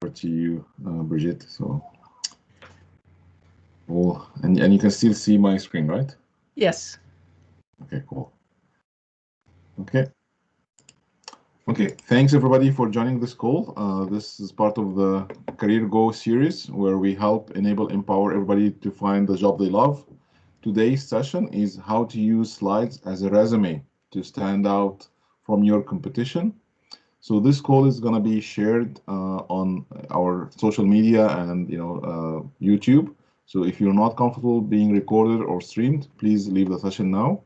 over to you, Brigitte. So, well, and you can still see my screen, right? Yes. Okay, cool. Okay. Okay, thanks everybody for joining this call. This is part of the Career Go series where we help empower everybody to find the job they love. Today's session is how to use slides as a resume to stand out from your competition. So this call is going to be shared on our social media and YouTube. So if you're not comfortable being recorded or streamed, please leave the session now.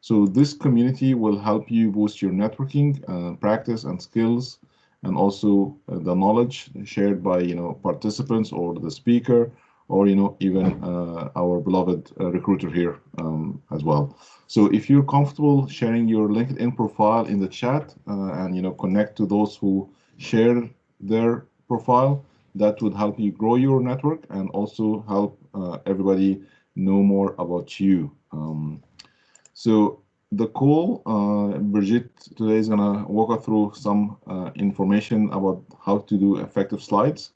So this community will help you boost your networking, practice and skills, and also the knowledge shared by participants or the speaker, or even our beloved recruiter here as well. So if you're comfortable sharing your LinkedIn profile in the chat and connect to those who share their profile, that would help you grow your network and also help everybody know more about you. So the call, Brigitte today is gonna walk us through some information about how to do effective slides.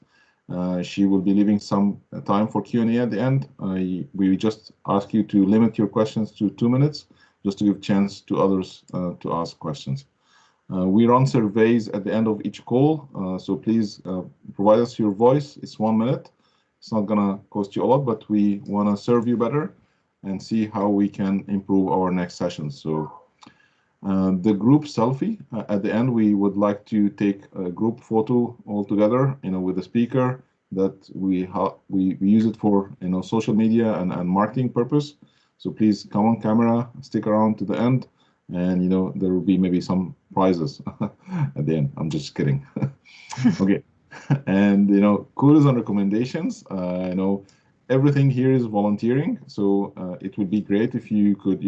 She will be leaving some time for Q&A at the end. We just ask you to limit your questions to 2 minutes, just to give chance to others to ask questions. We run surveys at the end of each call, so please provide us your voice. It's 1 minute. It's not gonna cost you a lot, but we wanna serve you better and see how we can improve our next sessions. So the group selfie, at the end, we would like to take a group photo all together, with the speaker that we use it for, social media and marketing purpose. So please come on camera, stick around to the end, and there will be maybe some prizes at the end. I'm just kidding. Okay. And kudos and recommendations. Everything here is volunteering, so it would be great if you could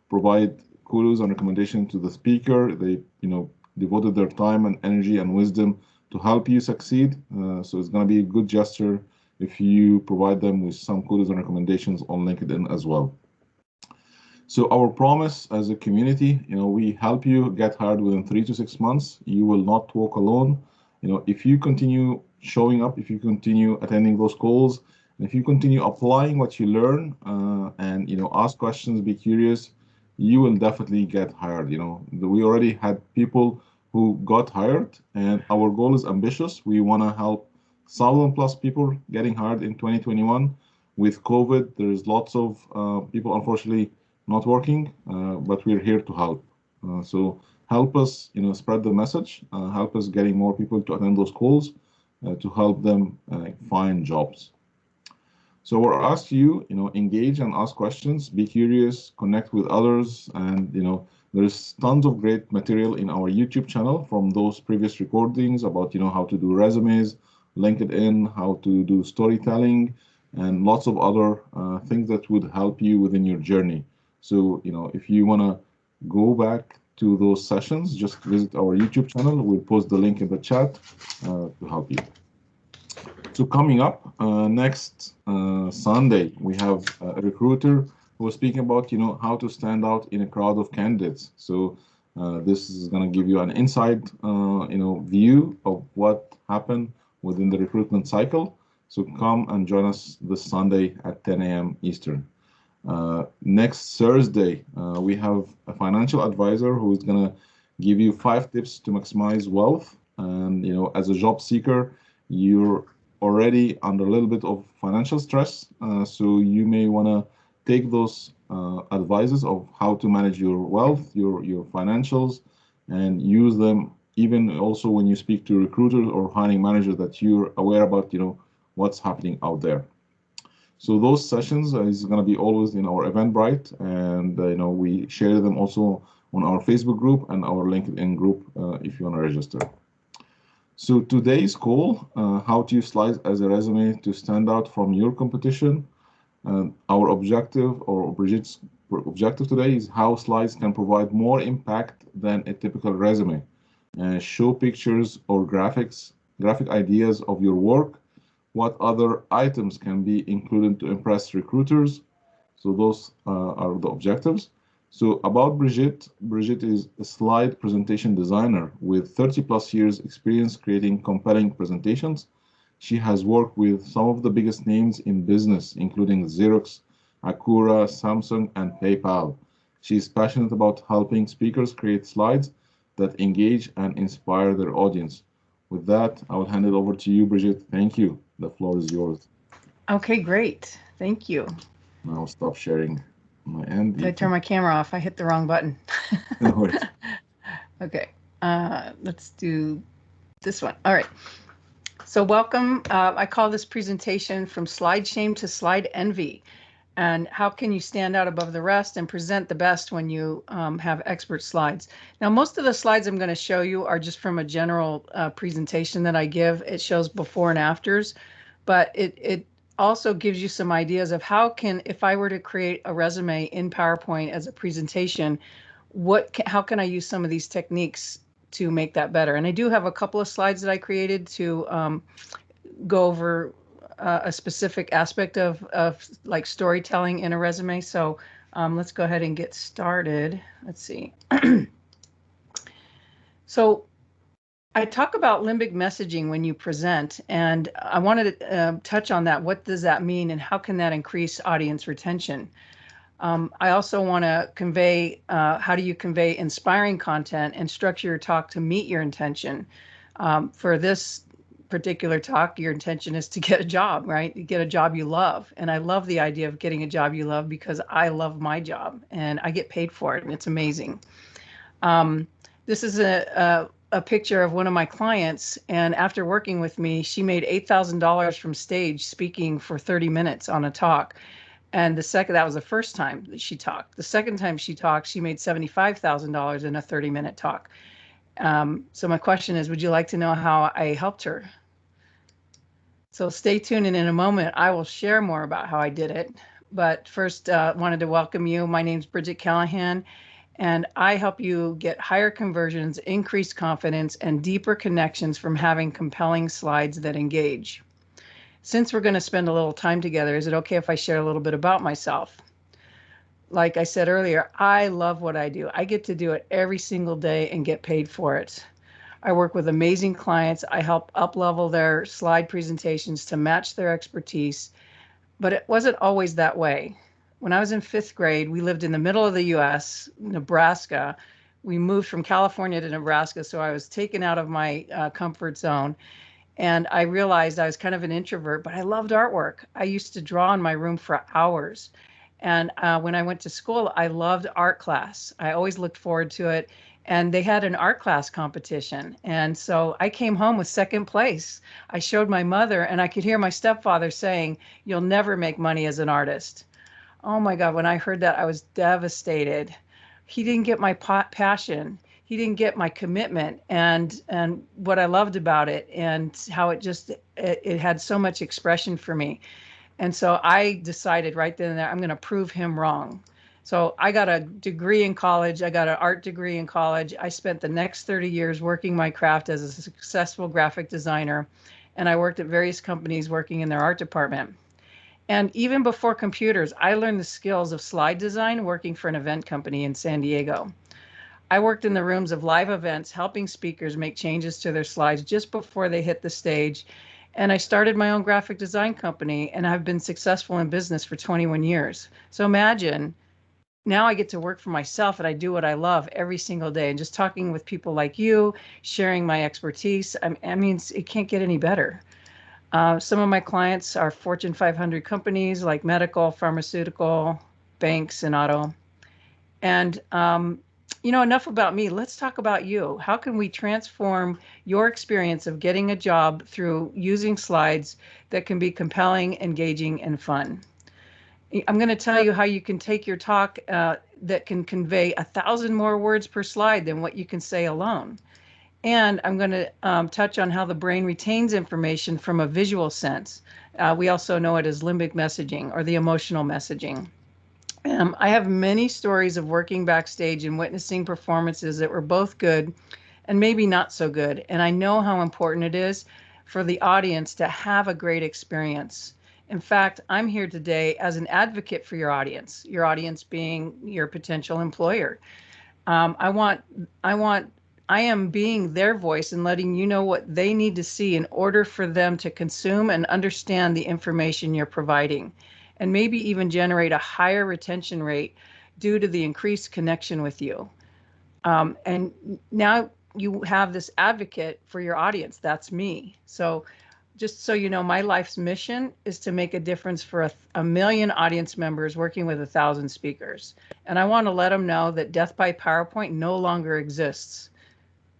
provide kudos and recommendation to the speaker. They devoted their time and energy and wisdom to help you succeed, so it's going to be a good gesture if you provide them with some kudos and recommendations on LinkedIn as well. So our promise as a community, we help you get hired within 3 to 6 months. You will not walk alone. If you continue showing up, if you continue attending those calls, and if you continue applying what you learn and ask questions, be curious, you will definitely get hired. We already had people who got hired, and our goal is ambitious. We want to help 1,000+ people getting hired in 2021. With COVID, there's lots of people unfortunately not working, but we're here to help. So help us, spread the message. Help us getting more people to attend those calls to help them find jobs. So we're asked you, engage and ask questions, be curious, connect with others, and there's tons of great material in our YouTube channel from those previous recordings about how to do resumes, LinkedIn, how to do storytelling, and lots of other things that would help you within your journey. So if you want to go back to those sessions, just visit our YouTube channel. We'll post the link in the chat to help you. So coming up next Sunday, we have a recruiter who is speaking about how to stand out in a crowd of candidates. So this is going to give you an inside view of what happened within the recruitment cycle. So come and join us this Sunday at 10 a.m. Eastern. Next Thursday, we have a financial advisor who is going to give you 5 tips to maximize wealth. And as a job seeker, you're already under a little bit of financial stress, so you may want to take those advices of how to manage your wealth, your financials, and use them even also when you speak to recruiters or hiring managers, that you're aware about what's happening out there. So those sessions is going to be always in our Eventbrite, and we share them also on our Facebook group and our LinkedIn group if you want to register. So today's call, how to use slides as a resume to stand out from your competition. Our objective, or Brigitte's objective today, is how slides can provide more impact than a typical resume. Show pictures or graphic ideas of your work. What other items can be included to impress recruiters? So those are the objectives. So about Brigitte, Brigitte is a slide presentation designer with 30 plus years experience creating compelling presentations. She has worked with some of the biggest names in business, including Xerox, Acura, Samsung, and PayPal. She is passionate about helping speakers create slides that engage and inspire their audience. With that, I will hand it over to you, Brigitte. Thank you. The floor is yours. Okay, great. Thank you. Now I'll stop sharing my end. Did I turn my camera off? I hit the wrong button. No worries. Okay, let's do this one. All right. So welcome. I call this presentation From Slide Shame to Slide Envy. And how can you stand out above the rest and present the best when you have expert slides? Now, most of the slides I'm going to show you are just from a general presentation that I give. It shows before and afters, but it also gives you some ideas of how can, if I were to create a resume in PowerPoint as a presentation, how can I use some of these techniques to make that better? And I do have a couple of slides that I created to go over a specific aspect of like storytelling in a resume. So let's go ahead and get started. Let's see. So I talk about limbic messaging when you present, and I wanted to touch on that. What does that mean, and how can that increase audience retention? I also want to convey, how do you convey inspiring content and structure your talk to meet your intention? For this particular talk, your intention is to get a job, right? You get a job you love. And I love the idea of getting a job you love because I love my job and I get paid for it, and it's amazing. This is a picture of one of my clients, and after working with me, she made $8,000 from stage speaking for 30 minutes on a talk. And that was the first time that she talked. The second time she talked, she made $75,000 in a 30-minute talk. So my question is, would you like to know how I helped her? So stay tuned, and in a moment, I will share more about how I did it. But first, wanted to welcome you. My name's Brigette Callahan, and I help you get higher conversions, increased confidence, and deeper connections from having compelling slides that engage. Since we're going to spend a little time together, is it okay if I share a little bit about myself? Like I said earlier, I love what I do. I get to do it every single day and get paid for it. I work with amazing clients. I help up-level their slide presentations to match their expertise, but it wasn't always that way. When I was in 5th grade, we lived in the middle of the US, Nebraska. We moved from California to Nebraska, so I was taken out of my comfort zone. And I realized I was kind of an introvert, but I loved artwork. I used to draw in my room for hours. And when I went to school, I loved art class. I always looked forward to it. And they had an art class competition. And so I came home with 2nd place. I showed my mother, and I could hear my stepfather saying, "You'll never make money as an artist." Oh my God, when I heard that, I was devastated. He didn't get my passion. He didn't get my commitment and what I loved about it, and how it had so much expression for me. And so I decided right then and there, I'm going to prove him wrong. So I got a degree in college. I got an art degree in college. I spent the next 30 years working my craft as a successful graphic designer. And I worked at various companies working in their art department. And even before computers, I learned the skills of slide design working for an event company in San Diego. I worked in the rooms of live events, helping speakers make changes to their slides just before they hit the stage. And I started my own graphic design company, and I've been successful in business for 21 years. So imagine, now I get to work for myself and I do what I love every single day. And just talking with people like you, sharing my expertise, I mean, it can't get any better. Some of my clients are Fortune 500 companies like medical, pharmaceutical, banks, and auto. And enough about me. Let's talk about you. How can we transform your experience of getting a job through using slides that can be compelling, engaging, and fun? I'm going to tell you how you can take your talk that can convey 1,000 more words per slide than what you can say alone. And I'm going to touch on how the brain retains information from a visual sense. We also know it as limbic messaging, or the emotional messaging. I have many stories of working backstage and witnessing performances that were both good and maybe not so good. And I know how important it is for the audience to have a great experience. In fact, I'm here today as an advocate for your audience being your potential employer. I am being their voice and letting you know what they need to see in order for them to consume and understand the information you're providing, and maybe even generate a higher retention rate due to the increased connection with you. And now you have this advocate for your audience. That's me. So just so you know, my life's mission is to make a difference for a million audience members working with 1,000 speakers. And I want to let them know that death by PowerPoint no longer exists.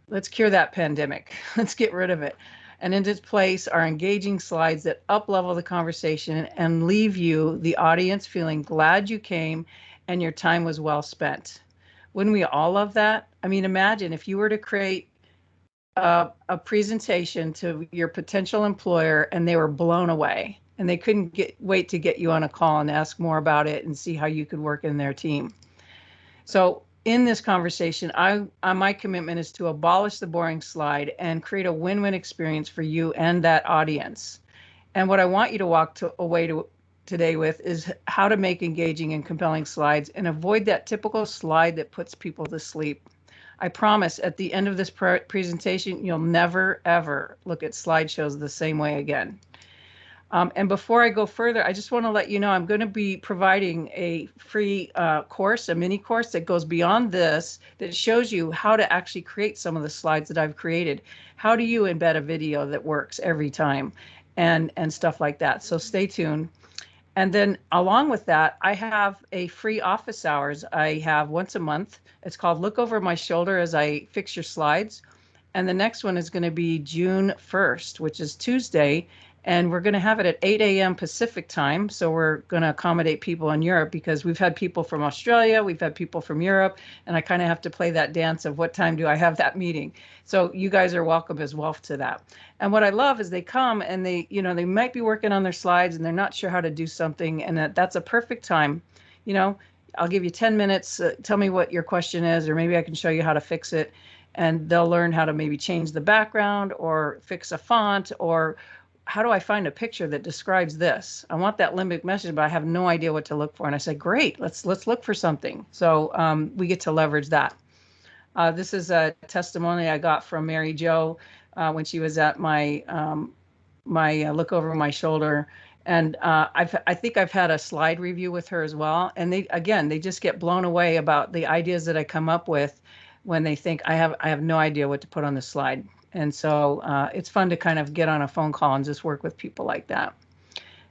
Let's cure that pandemic. Let's get rid of it. And in its place are engaging slides that up-level the conversation and leave you, the audience, feeling glad you came and your time was well spent. Wouldn't we all love that? I mean, imagine if you were to create a presentation to your potential employer and they were blown away and they couldn't wait to get you on a call and ask more about it and see how you could work in their team. So in this conversation, my commitment is to abolish the boring slide and create a win-win experience for you and that audience. And what I want you to walk away today with is how to make engaging and compelling slides and avoid that typical slide that puts people to sleep. I promise at the end of this presentation, you'll never, ever look at slideshows the same way again. And before I go further, I just want to let you know I'm going to be providing a free course, a mini course that goes beyond this, that shows you how to actually create some of the slides that I've created. How do you embed a video that works every time and stuff like that. So stay tuned. And then along with that, I have a free office hours I have once a month. It's called Look Over My Shoulder as I Fix Your Slides. And the next one is going to be June 1st, which is Tuesday. And we're going to have it at 8 a.m. Pacific time. So we're going to accommodate people in Europe because we've had people from Australia, we've had people from Europe, and I kind of have to play that dance of what time do I have that meeting. So you guys are welcome as well to that. And what I love is they come and they might be working on their slides and they're not sure how to do something. And that's a perfect time. I'll give you 10 minutes. Tell me what your question is, or maybe I can show you how to fix it. And they'll learn how to maybe change the background or fix a font, or how do I find a picture that describes this? I want that limbic message, but I have no idea what to look for. And I said, great, let's look for something. So we get to leverage that. This is a testimony I got from Mary Jo when she was at my Look Over My Shoulder. And I think I've had a slide review with her as well. And they just get blown away about the ideas that I come up with when they think I have no idea what to put on the slide. And so it's fun to kind of get on a phone call and just work with people like that.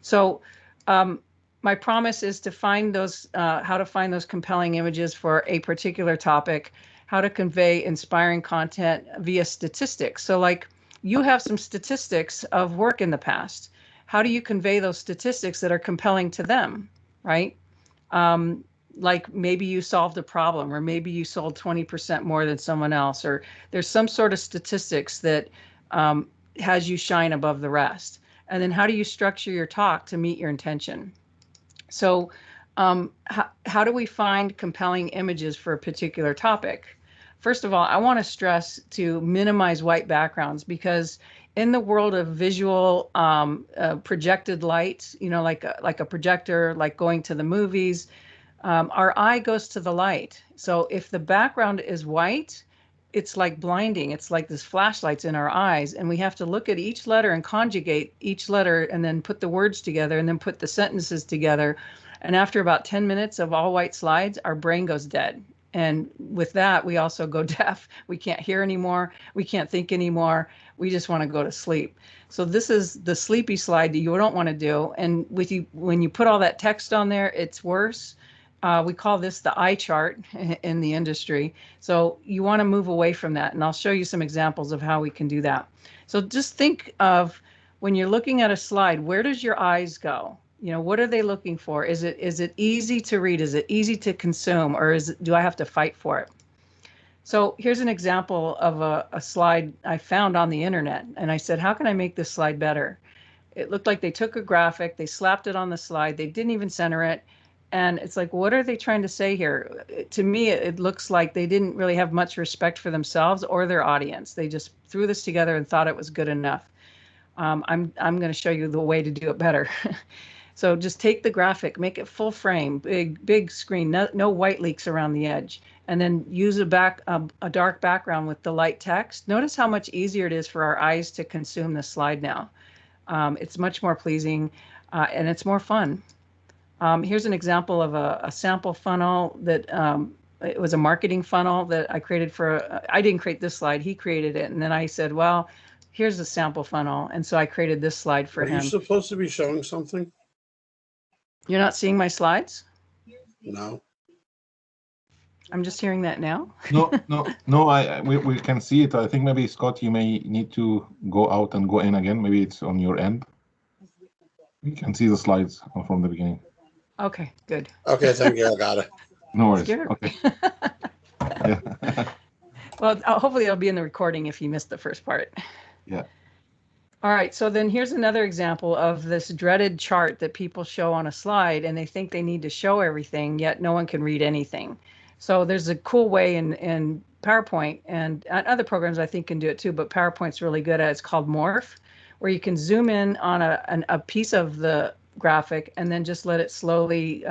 So my promise is to find those, how to find those compelling images for a particular topic, how to convey inspiring content via statistics. So like you have some statistics of work in the past. How do you convey those statistics that are compelling to them, right? Like maybe you solved a problem, or maybe you sold 20% more than someone else, or there's some sort of statistics that has you shine above the rest. And then how do you structure your talk to meet your intention? So how do we find compelling images for a particular topic? First of all, I want to stress to minimize white backgrounds, because in the world of visual projected light, like a projector, like going to the movies, our eye goes to the light. So if the background is white, it's like blinding. It's like this flashlights in our eyes, and we have to look at each letter and conjugate each letter and then put the words together and then put the sentences together. And after about 10 minutes of all white slides, our brain goes dead. And with that, we also go deaf. We can't hear anymore. We can't think anymore. We just want to go to sleep. So this is the sleepy slide that you don't want to do. And when you put all that text on there, it's worse. We call this the eye chart in the industry. So you want to move away from that. And I'll show you some examples of how we can do that. So just think of when you're looking at a slide, where does your eyes go? What are they looking for? Is it easy to read? Is it easy to consume? Or do I have to fight for it? So here's an example of a slide I found on the internet. And I said, how can I make this slide better? It looked like they took a graphic, they slapped it on the slide, they didn't even center it. And it's like, what are they trying to say here? To me, it looks like they didn't really have much respect for themselves or their audience. They just threw this together and thought it was good enough. I'm going to show you the way to do it better. So just take the graphic, make it full frame, big screen, no white leaks around the edge, and then use a dark background with the light text. Notice how much easier it is for our eyes to consume this slide now. It's much more pleasing, and it's more fun. Here's an example of a sample funnel that it was a marketing funnel that I created for, I didn't create this slide, he created it. And then I said, well, here's a sample funnel. And so I created this slide for him. Are you supposed to be showing something? You're not seeing my slides? No. I'm just hearing that now. No. We can see it. I think maybe, Scott, you may need to go out and go in again. Maybe it's on your end. You can see the slides from the beginning. Okay, good. Okay, thank you. I got it. No worries. Scared. Okay. Yeah. Well, hopefully it'll be in the recording if you missed the first part. Yeah. All right, so then here's another example of this dreaded chart that people show on a slide, and they think they need to show everything, yet no one can read anything. So there's a cool way in PowerPoint, and other programs I think can do it too, but PowerPoint's really good at it. It's called Morph, where you can zoom in on a piece of the graphic and then just let it slowly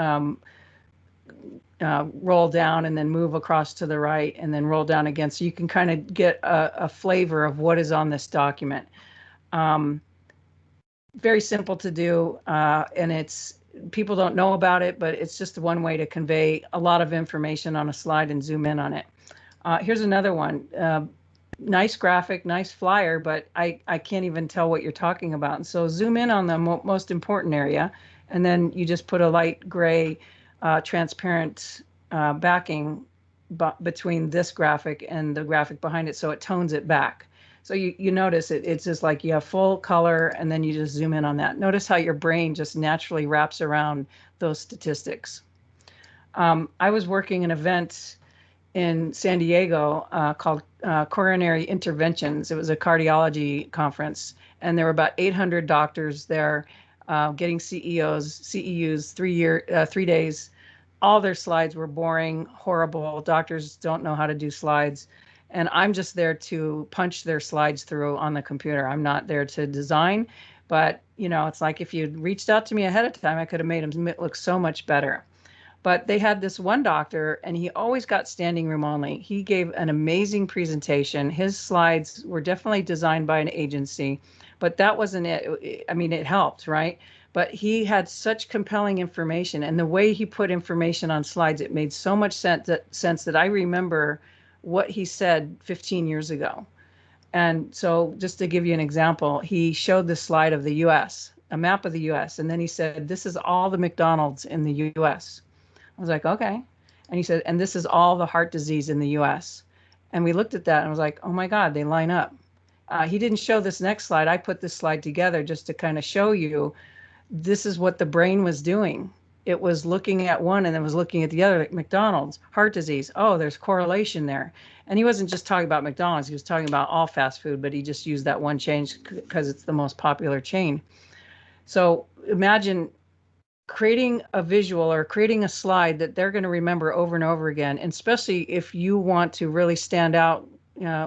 roll down and then move across to the right and then roll down again. So you can kind of get a flavor of what is on this document. Very simple to do, and people don't know about it, but it's just one way to convey a lot of information on a slide and zoom in on it. Here's another one. Nice graphic, nice flyer, but I can't even tell what you're talking about. And so zoom in on the most important area, and then you just put a light gray transparent backing between this graphic and the graphic behind it, so it tones it back. So you notice it's just like you have full color, and then you just zoom in on that. Notice how your brain just naturally wraps around those statistics. I was working an event in San Diego called Coronary Interventions. It was a cardiology conference, and there were about 800 doctors there getting CEUs 3 days. All their slides were boring, horrible. Doctors don't know how to do slides. And I'm just there to punch their slides through on the computer. I'm not there to design, but it's like if you'd reached out to me ahead of time, I could have made them look so much better. But they had this one doctor, and he always got standing room only. He gave an amazing presentation. His slides were definitely designed by an agency, but that wasn't it. I mean, it helped, right? But he had such compelling information, and the way he put information on slides, it made so much sense that I remember what he said 15 years ago. And so just to give you an example, he showed the slide of the US, a map of the US, and then he said, this is all the McDonald's in the US. I was like, okay. And he said, and this is all the heart disease in the US. And we looked at that and I was like, oh my God, they line up. He didn't show this next slide. I put this slide together just to kind of show you this is what the brain was doing. It was looking at one and then was looking at the other, like McDonald's, heart disease. Oh, there's correlation there. And he wasn't just talking about McDonald's. He was talking about all fast food, but he just used that one chain because it's the most popular chain. So imagine creating a visual or creating a slide that they're going to remember over and over again. And especially if you want to really stand out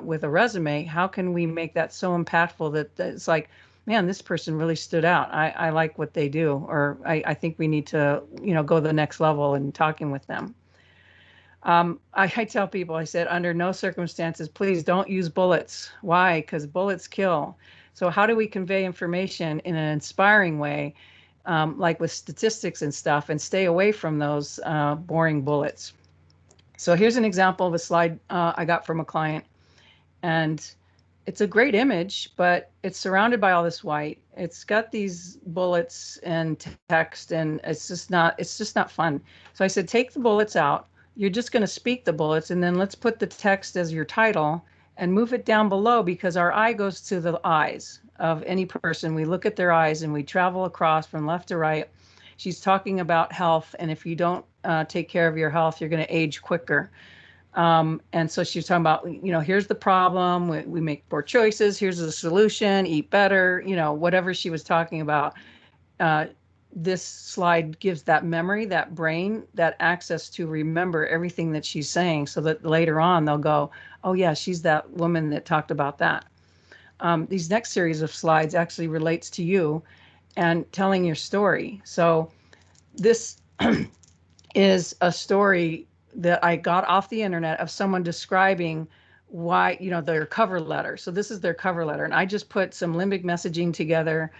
with a resume, how can we make that so impactful that it's like, man, this person really stood out. I like what they do, or I think we need to, go to the next level in talking with them. I tell people, I said, under no circumstances, please don't use bullets. Why? Because bullets kill. So how do we convey information in an inspiring way, like with statistics and stuff, and stay away from those boring bullets? So here's an example of a slide I got from a client, and it's a great image, but it's surrounded by all this white. It's got these bullets and text, and it's just not fun. So I said, take the bullets out. You're just going to speak the bullets, and then let's put the text as your title and move it down below, because our eye goes to the eyes of any person. We look at their eyes and we travel across from left to right. She's talking about health, and if you don't take care of your health, you're going to age quicker. And so she's talking about, here's the problem. We make poor choices. Here's the solution. Eat better. Whatever she was talking about. This slide gives that memory, that brain, that access to remember everything that she's saying, so that later on they'll go, oh yeah, she's that woman that talked about that. these next series of slides actually relates to you and telling your story. So this is a story that I got off the internet of someone describing why, their cover letter. So this is their cover letter. And I just put some limbic messaging together.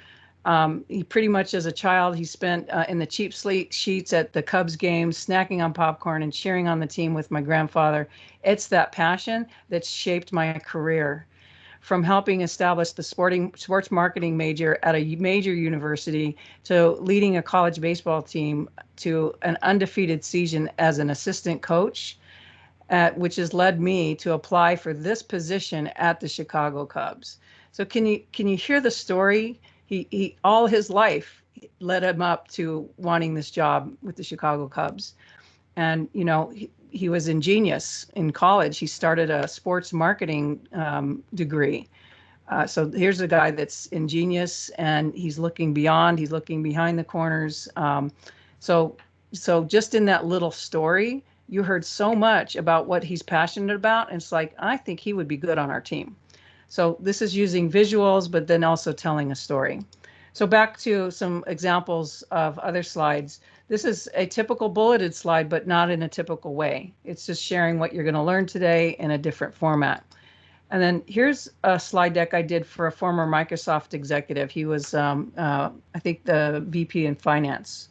He pretty much, as a child, he spent in the cheap sheets at the Cubs games, snacking on popcorn and cheering on the team with my grandfather. It's that passion that shaped my career. From helping establish the sports marketing major at a major university to leading a college baseball team to an undefeated season as an assistant coach, which has led me to apply for this position at the Chicago Cubs. So can you hear the story? He all his life led him up to wanting this job with the Chicago Cubs. And, he was ingenious in college. He started a sports marketing degree. So here's a guy that's ingenious, and he's looking beyond, he's looking behind the corners. So just in that little story, you heard so much about what he's passionate about. And it's like, I think he would be good on our team. So this is using visuals, but then also telling a story. So back to some examples of other slides. This is a typical bulleted slide, but not in a typical way. It's just sharing what you're going to learn today in a different format. And then here's a slide deck I did for a former Microsoft executive. He was, I think, the VP in finance.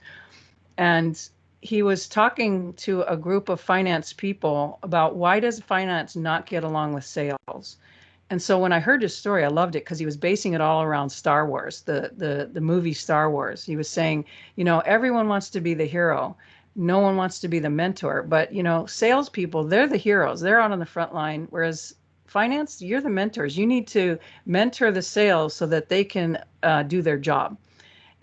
And he was talking to a group of finance people about why does finance not get along with sales? And so when I heard his story, I loved it because he was basing it all around Star Wars, the movie Star Wars. He was saying, everyone wants to be the hero. No one wants to be the mentor. But, salespeople, they're the heroes. They're out on the front line. Whereas finance, you're the mentors. You need to mentor the sales so that they can do their job.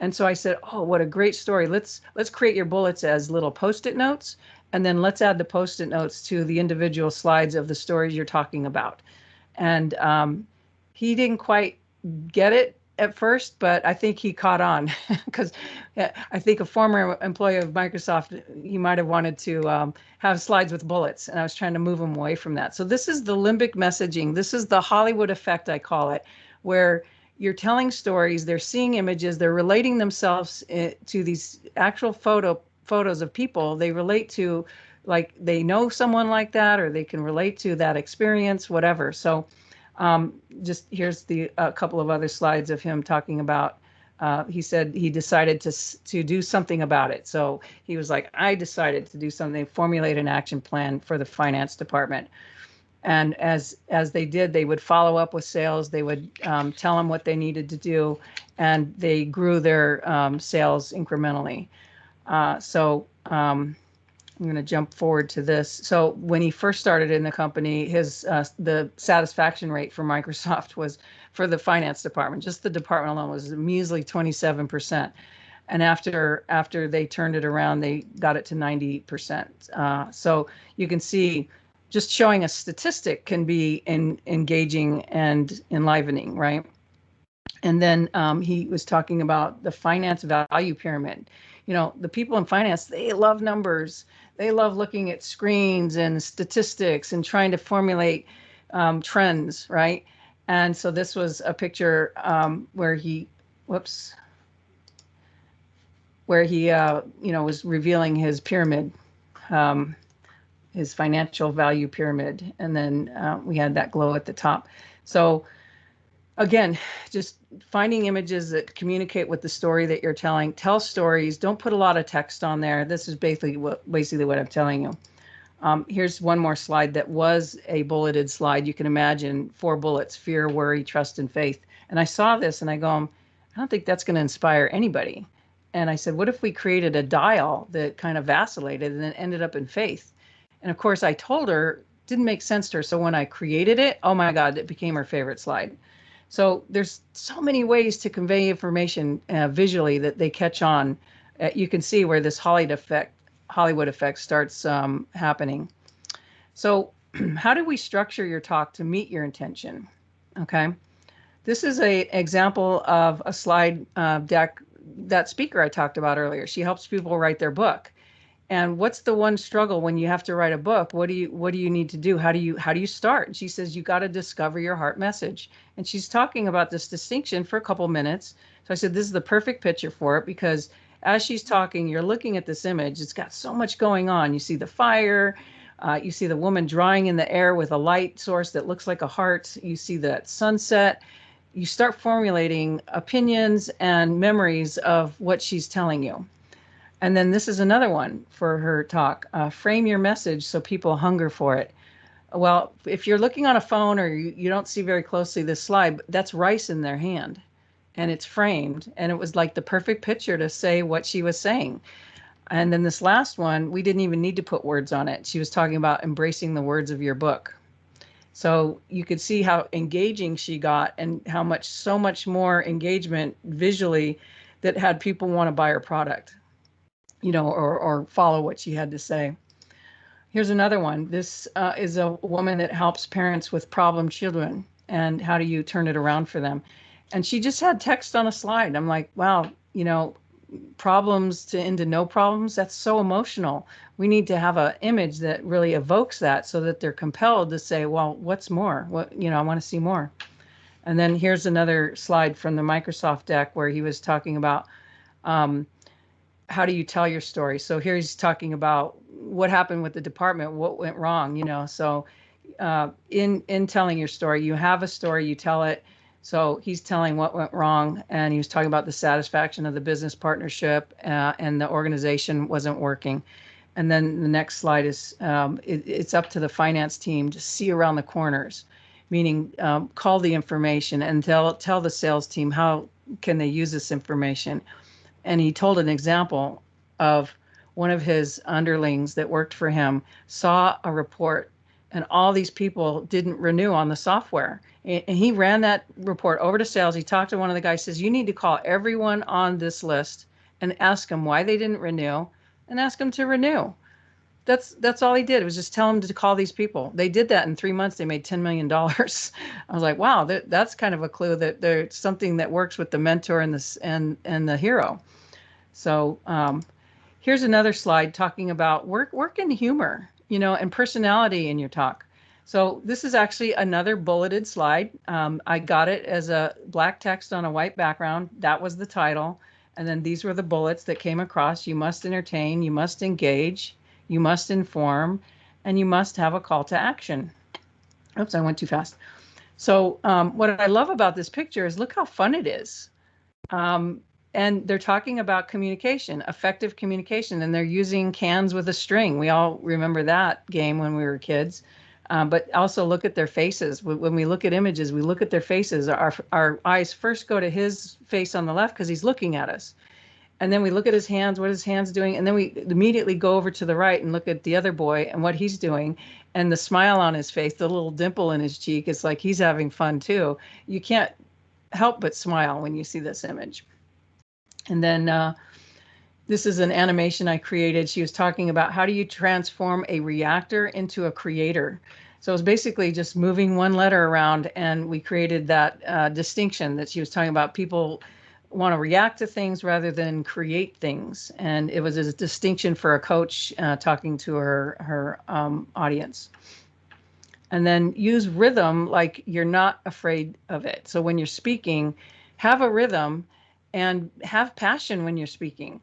And so I said, oh, what a great story. Let's create your bullets as little Post-it notes. And then let's add the Post-it notes to the individual slides of the stories you're talking about. And he didn't quite get it at first, but I think he caught on because I think a former employee of Microsoft, he might have wanted to have slides with bullets, and I was trying to move him away from that. So this is the limbic messaging. This is the Hollywood effect, I call it, where you're telling stories, they're seeing images, they're relating themselves to these actual photos of people. They relate to, like, they know someone like that, or they can relate to that experience, whatever. So just here's a couple of other slides of him talking about, he said he decided to do something about it. So he was like, I decided to do something, formulate an action plan for the finance department. And as they did, they would follow up with sales. They would tell them what they needed to do, and they grew their sales incrementally. I'm going to jump forward to this. So when he first started in the company, his the satisfaction rate for Microsoft was, for the finance department, just the department alone, was a measly 27%. And after they turned it around, they got it to 90%. So you can see, just showing a statistic can be engaging and enlivening, right? And then he was talking about the finance value pyramid. The people in finance, they love numbers. They love looking at screens and statistics and trying to formulate trends, right? And so this was a picture where he, was revealing his pyramid, his financial value pyramid. And then we had that glow at the top. So again, just finding images that communicate with the story that you're telling. Tell stories. Don't put a lot of text on there. This is basically what I'm telling you. Here's one more slide that was a bulleted slide. You can imagine 4 bullets: fear, worry, trust, and faith. And I saw this and I go, I don't think that's going to inspire anybody. And I said, what if we created a dial that kind of vacillated and then ended up in faith? And of course, I told her, it didn't make sense to her. So when I created it, oh my God, it became her favorite slide. So there's so many ways to convey information visually that they catch on. You can see where this Hollywood effect starts happening. So how do we structure your talk to meet your intention? Okay. This is an example of a slide deck, that speaker I talked about earlier. She helps people write their book. And what's the one struggle when you have to write a book? What do you need to do? How do you start? And she says, you got to discover your heart message. And she's talking about this distinction for a couple minutes. So I said, this is the perfect picture for it, because as she's talking, you're looking at this image. It's got so much going on. You see the fire, you see the woman drawing in the air with a light source that looks like a heart. You see that sunset. You start formulating opinions and memories of what she's telling you. And then this is another one for her talk. Frame your message so people hunger for it. Well, if you're looking on a phone or you don't see very closely this slide, that's rice in their hand, and it's framed. And it was like the perfect picture to say what she was saying. And then this last one, we didn't even need to put words on it. She was talking about embracing the words of your book. So you could see how engaging she got, and how so much more engagement visually that had people want to buy her product, or follow what she had to say. Here's another one. This is a woman that helps parents with problem children, and how do you turn it around for them? And she just had text on a slide. I'm like, wow, problems into no problems. That's so emotional. We need to have an image that really evokes that, so that they're compelled to say, well, what's more? I want to see more. And then here's another slide from the Microsoft deck where he was talking about how do you tell your story? So here he's talking about what happened with the department, what went wrong, So in telling your story, you have a story, you tell it. So he's telling what went wrong, and he was talking about the satisfaction of the business partnership, and the organization wasn't working. And then the next slide is it's up to the finance team to see around the corners, meaning call the information and tell the sales team how can they use this information. And he told an example of one of his underlings that worked for him saw a report, and all these people didn't renew on the software. And he ran that report over to sales. He talked to one of the guys, says, you need to call everyone on this list and ask them why they didn't renew, and ask them to renew. That's all he did. It was just tell them to call these people. They did that in 3 months. They made $10 million. I was like, wow, that's kind of a clue that there's something that works with the mentor and the hero. So here's another slide talking about work and humor, and personality in your talk. So this is actually another bulleted slide. I got it as a black text on a white background. That was the title. And then these were the bullets that came across. You must entertain, you must engage, you must inform, and you must have a call to action. Oops, I went too fast. So what I love about this picture is look how fun it is. And they're talking about communication, effective communication, and they're using cans with a string. We all remember that game when we were kids. But also look at their faces. When we look at images, we look at their faces. Our eyes first go to his face on the left because he's looking at us. And then we look at his hands, what his hands doing. And then we immediately go over to the right and look at the other boy and what he's doing. And the smile on his face, the little dimple in his cheek, it's like he's having fun too. You can't help but smile when you see this image. And then this is an animation I created. She was talking about how do you transform a reactor into a creator. So it was basically just moving one letter around, and we created that distinction that she was talking about. People want to react to things rather than create things. And it was a distinction for a coach talking to her audience. And then use rhythm like you're not afraid of it. So when you're speaking, have a rhythm and have passion when you're speaking.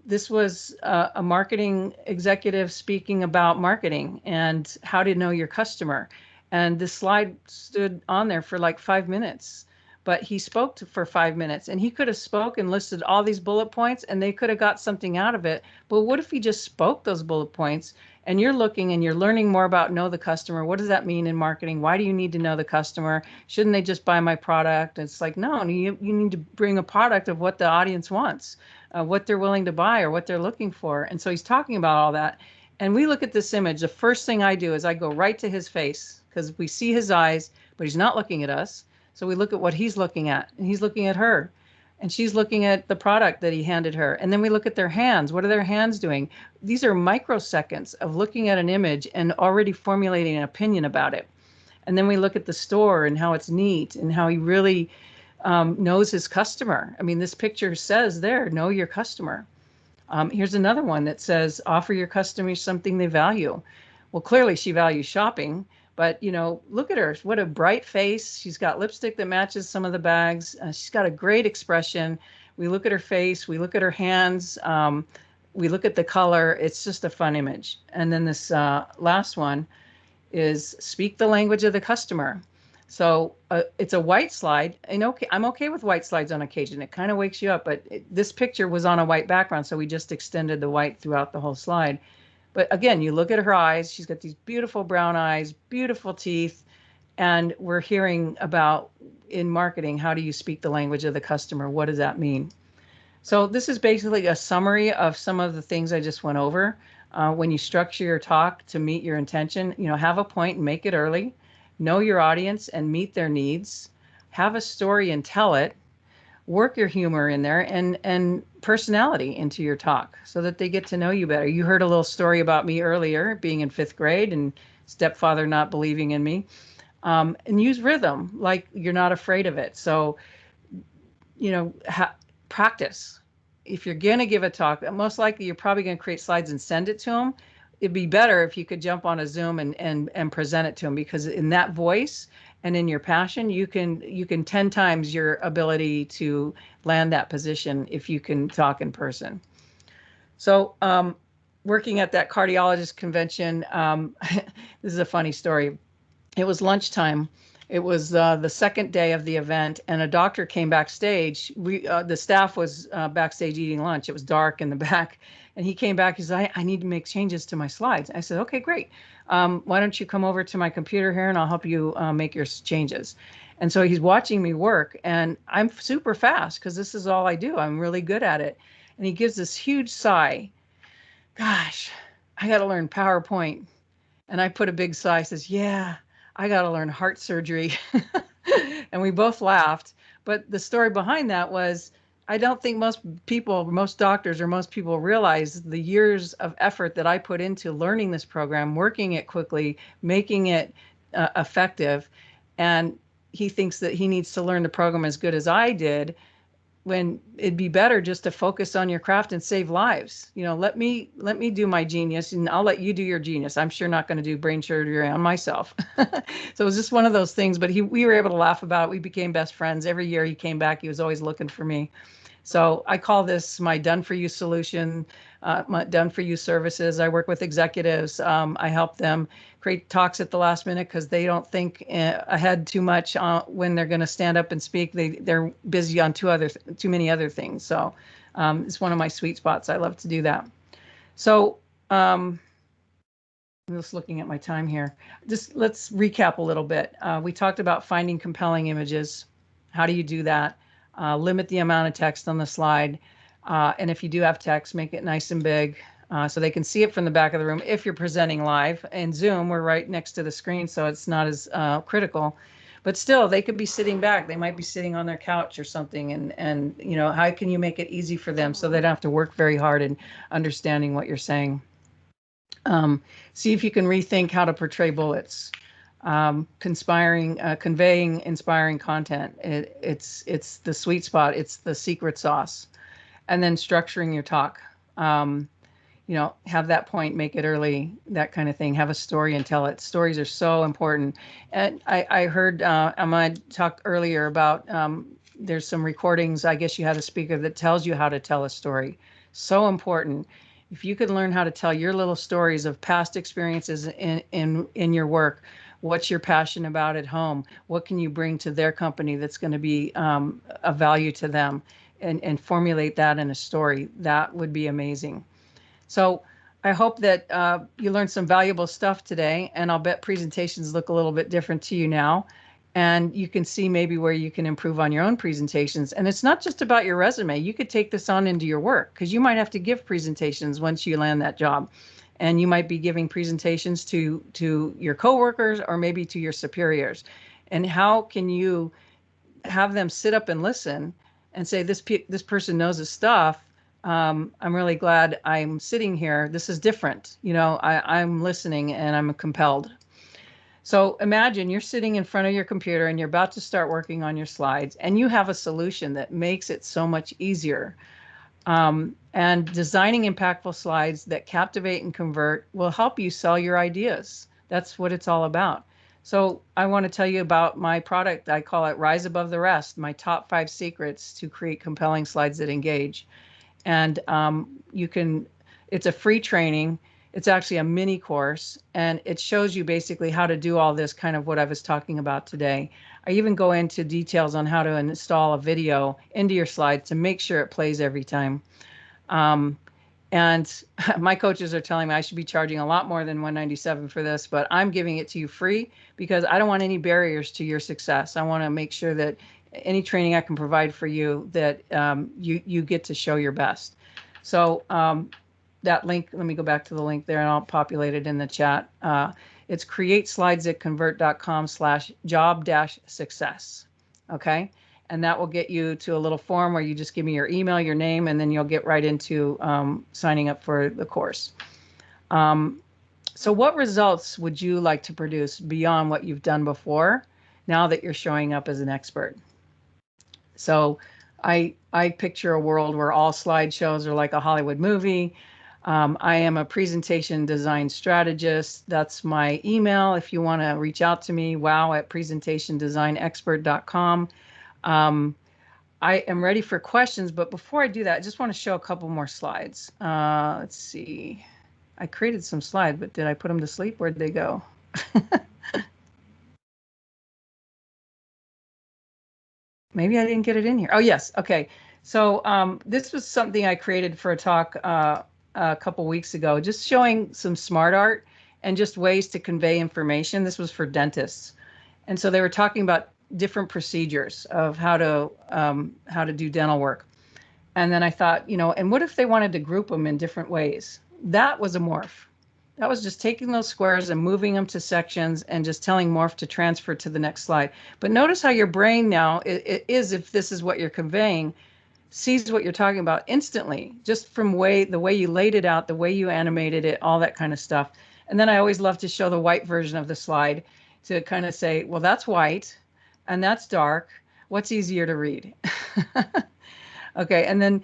This was a marketing executive speaking about marketing and how to know your customer. And this slide stood on there for like 5 minutes, but he spoke for 5 minutes, and he could have spoke and listed all these bullet points and they could have got something out of it. But what if he just spoke those bullet points, and you're looking and you're learning more about know the customer? What does that mean in marketing? Why do you need to know the customer? Shouldn't they just buy my product? It's like, no, you need to bring a product of what the audience wants, what they're willing to buy or what they're looking for. And so he's talking about all that. And we look at this image. The first thing I do is I go right to his face because we see his eyes, but he's not looking at us. So we look at what he's looking at, and he's looking at her. And she's looking at the product that he handed her. And then we look at their hands. What are their hands doing? These are microseconds of looking at an image and already formulating an opinion about it. And then we look at the store and how it's neat and how he really knows his customer. I mean, this picture says there, know your customer. Here's another one that says, offer your customers something they value. Well, clearly she values shopping, but look at her. What a bright face. She's got lipstick that matches some of the bags. She's got a great expression. We look at her face, we look at her hands, we look at the color. It's just a fun image. And then this last one is speak the language of the customer. So it's a white slide, and I'm okay with white slides on occasion. It kind of wakes you up, but this picture was on a white background, so we just extended the white throughout the whole slide. But again, you look at her eyes. She's got these beautiful brown eyes, beautiful teeth, and we're hearing about in marketing, how do you speak the language of the customer? What does that mean? So this is basically a summary of some of the things I just went over. When you structure your talk to meet your intention, have a point and make it early. Know your audience and meet their needs. Have a story and tell it. Work your humor in there and personality into your talk so that they get to know you better. You heard a little story about me earlier, being in 5th grade and stepfather not believing in me. And use rhythm like you're not afraid of it. So, practice. If you're going to give a talk, most likely you're probably going to create slides and send it to them. It'd be better if you could jump on a Zoom and present it to them, because in that voice and in your passion, you can 10 times your ability to land that position if you can talk in person. So working at that cardiologist convention, this is a funny story. It was lunchtime. It was the second day of the event, and a doctor came backstage. The staff was backstage eating lunch. It was dark in the back, and he came back. He said, I need to make changes to my slides. I said, okay, great. Why don't you come over to my computer here, and I'll help you make your changes. And so he's watching me work, and I'm super fast because this is all I do. I'm really good at it. And he gives this huge sigh. Gosh, I got to learn PowerPoint. And I put a big sigh, says, yeah, I got to learn heart surgery. And we both laughed. But the story behind that was, I don't think most doctors or most people realize the years of effort that I put into learning this program, working it quickly, making it effective. And he thinks that he needs to learn the program as good as I did, when it'd be better just to focus on your craft and save lives. Let me do my genius, and I'll let you do your genius. I'm sure not going to do brain surgery on myself. So it was just one of those things, but we were able to laugh about it. We became best friends. Every year he came back, he was always looking for me. So I call this my done-for-you solution, my done-for-you services. I work with executives. I help them create talks at the last minute because they don't think ahead too much when they're going to stand up and speak. They're busy on too many other things. So it's one of my sweet spots. I love to do that. So I'm just looking at my time here. Just let's recap a little bit. We talked about finding compelling images. How do you do that? Limit the amount of text on the slide. And if you do have text, make it nice and big so they can see it from the back of the room. If you're presenting live in Zoom, we're right next to the screen, so it's not as critical. But still, they could be sitting back. They might be sitting on their couch or something. And how can you make it easy for them so they don't have to work very hard in understanding what you're saying? See if you can rethink how to portray bullets. Conveying inspiring content. It's the sweet spot. It's the secret sauce. And then structuring your talk. Have that point, make it early, that kind of thing. Have a story and tell it. Stories are so important. And I heard Ahmad talk earlier about there's some recordings. I guess you had a speaker that tells you how to tell a story. So important. If you could learn how to tell your little stories of past experiences in your work. What's your passion about at home? What can you bring to their company that's going to be of value to them, and formulate that in a story? That would be amazing. So I hope that you learned some valuable stuff today, and I'll bet presentations look a little bit different to you now. And you can see maybe where you can improve on your own presentations. And it's not just about your resume. You could take this on into your work, because you might have to give presentations once you land that job. And you might be giving presentations to your coworkers or maybe to your superiors. And how can you have them sit up and listen and say, this person knows his stuff. I'm really glad I'm sitting here. This is different. I'm listening and I'm compelled. So imagine you're sitting in front of your computer and you're about to start working on your slides, and you have a solution that makes it so much easier. And designing impactful slides that captivate and convert will help you sell your ideas. That's what it's all about. So I want to tell you about my product. I call it Rise Above the Rest, my top 5 secrets to create compelling slides that engage. And it's a free training. It's actually a mini course, and it shows you basically how to do all this, kind of what I was talking about today. I even go into details on how to install a video into your slides to make sure it plays every time. And my coaches are telling me I should be charging a lot more than $197 for this, but I'm giving it to you free because I don't want any barriers to your success. I want to make sure that any training I can provide for you, that you get to show your best. So that link, let me go back to the link there and I'll populate it in the chat. It's createslides@convert.com/job-success. Okay. And that will get you to a little form where you just give me your email, your name, and then you'll get right into signing up for the course. So what results would you like to produce beyond what you've done before, now that you're showing up as an expert? So I picture a world where all slideshows are like a Hollywood movie. I am a presentation design strategist. That's my email if you want to reach out to me, wow@presentationdesignexpert.com. I am ready for questions, but before I do that, I just want to show a couple more slides. Let's see. I created some slides, but did I put them to sleep? Where'd they go? Maybe I didn't get it in here. Oh, yes. Okay. So this was something I created for a talk a couple weeks ago, just showing some smart art and just ways to convey information. This was for dentists. And so they were talking about different procedures of how to do dental work. And then I thought, and what if they wanted to group them in different ways? That was a Morph. That was just taking those squares and moving them to sections and just telling Morph to transfer to the next slide. But notice how your brain now, it is, if this is what you're conveying, sees what you're talking about instantly, just from the way you laid it out, the way you animated it, all that kind of stuff. And then I always love to show the white version of the slide to kind of say, well, that's white and that's dark. What's easier to read? Okay, and then